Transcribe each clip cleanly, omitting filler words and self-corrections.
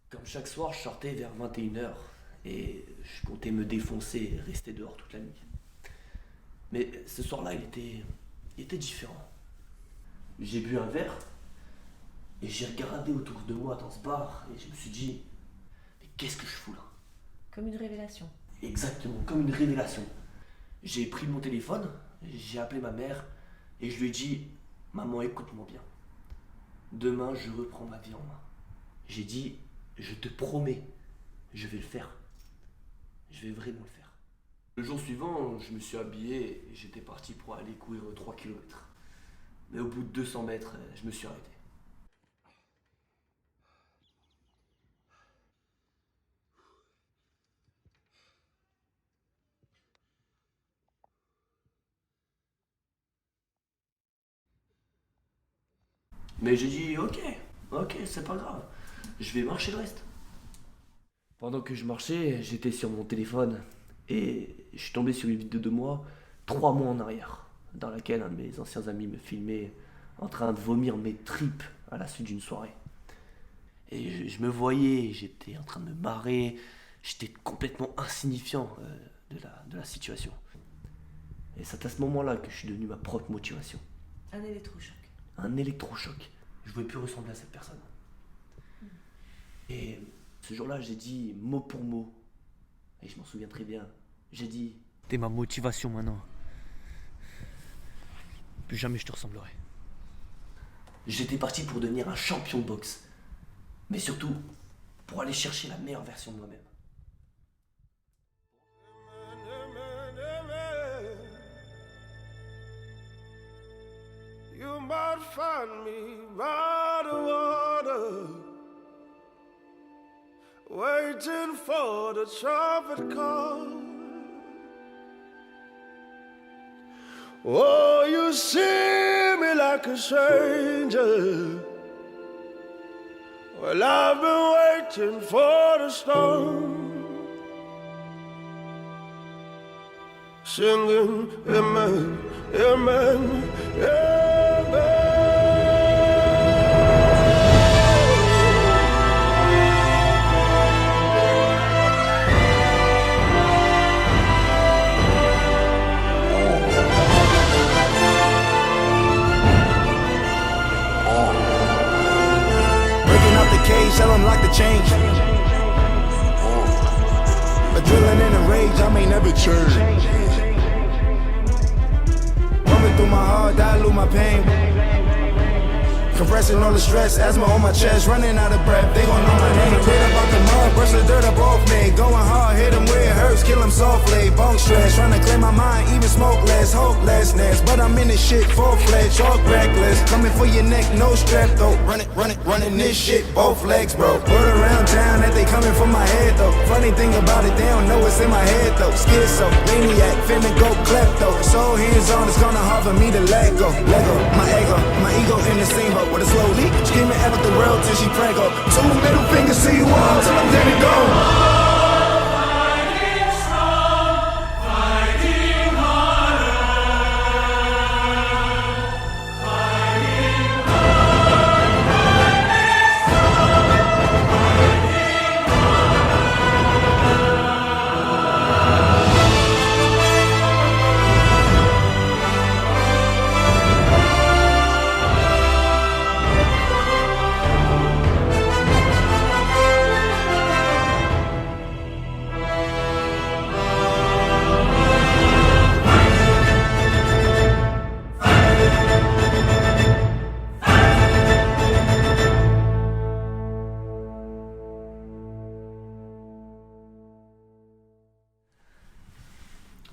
Comme chaque soir, je sortais vers 21 h et je comptais me défoncer et rester dehors toute la nuit. Mais ce soir-là, il était différent. J'ai bu un verre et j'ai regardé autour de moi dans ce bar et je me suis dit, mais qu'est-ce que je fous là? Comme une révélation. Exactement, comme une révélation. J'ai pris mon téléphone, j'ai appelé ma mère et je lui ai dit, maman, écoute-moi bien. Demain, je reprends ma vie en main. J'ai dit, je te promets, je vais le faire. Je vais vraiment le faire. Le jour suivant, je me suis habillé et j'étais parti pour aller courir 3 km. Mais au bout de 200 mètres, je me suis arrêté. Mais j'ai dit, ok, c'est pas grave. Je vais marcher le reste. Pendant que je marchais, j'étais sur mon téléphone et je suis tombé sur une vidéo de moi 3 mois en arrière, dans laquelle un de mes anciens amis me filmait en train de vomir mes tripes à la suite d'une soirée. Et je me voyais, j'étais en train de me marrer, j'étais complètement insignifiant de la situation. Et c'est à ce moment-là que je suis devenu ma propre motivation. Un électrochoc. Un électrochoc. Je ne voulais plus ressembler à cette personne. Et ce jour-là, j'ai dit mot pour mot, et je m'en souviens très bien, j'ai dit, t'es ma motivation maintenant. Plus jamais je te ressemblerai. J'étais parti pour devenir un champion de boxe. Mais surtout, pour aller chercher la meilleure version de moi-même. You might find me by the water, waiting for the trumpet call. Oh, you see me like a stranger. Well, I've been waiting for the storm, singing amen, amen, amen. Tell them lock the change. Adrenaline and rage, I may never change. Coming through my heart, dilute my pain. Compressing all the stress, asthma on my chest, running out of breath, they gon' know my name. Cleared up out the mud, brush the dirt up off me. Going hard, hit them where it hurts, kill them softly. Bone stress, trying to clear my mind, even smoke less, hopelessness. But I'm in this shit, full-fledged, talk reckless. Coming for your neck, no strap though. Running this shit, both legs, bro. Word around town that they coming for my head though. Funny thing about it, they don't know what's in my head though. Schizo, maniac, finna go klepto. So hands on, it's gonna hard for me to let go. Lego, my ego in the same boat. With a slow leak, screaming out the world till she prank up. 2 middle fingers to you all till I'm dead and gone.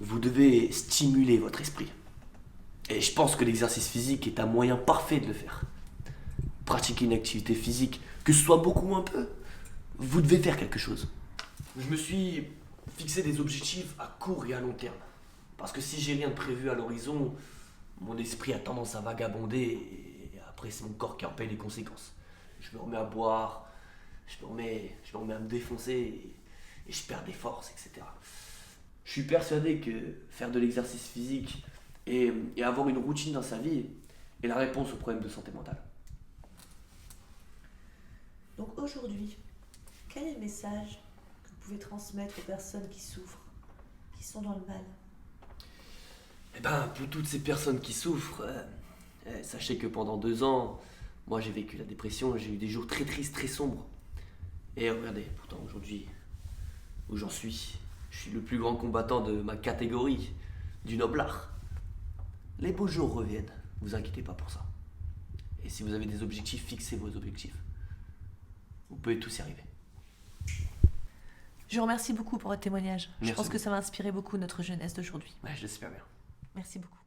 Vous devez stimuler votre esprit. Et je pense que l'exercice physique est un moyen parfait de le faire. Pratiquer une activité physique, que ce soit beaucoup ou un peu, vous devez faire quelque chose. Je me suis fixé des objectifs à court et à long terme. Parce que si j'ai rien de prévu à l'horizon, mon esprit a tendance à vagabonder et après c'est mon corps qui en paye les conséquences. Je me remets à boire, je me remets à me défoncer et je perds des forces, etc. Je suis persuadé que faire de l'exercice physique et avoir une routine dans sa vie est la réponse aux problèmes de santé mentale. Donc aujourd'hui, Quel est le message que vous pouvez transmettre aux personnes qui souffrent, qui sont dans le mal? Eh ben, pour toutes ces personnes qui souffrent, sachez que pendant 2 ans, moi j'ai vécu la dépression, j'ai eu des jours très tristes, très sombres. Et regardez, pourtant aujourd'hui, où j'en suis, je suis le plus grand combattant de ma catégorie, du noblard. Les beaux jours reviennent, vous inquiétez pas pour ça. Et si vous avez des objectifs, fixez vos objectifs. Vous pouvez tous y arriver. Je vous remercie beaucoup pour votre témoignage. Je Merci pense que beaucoup. ça va inspirer beaucoup notre jeunesse d'aujourd'hui. Ouais, j'espère bien. Merci beaucoup.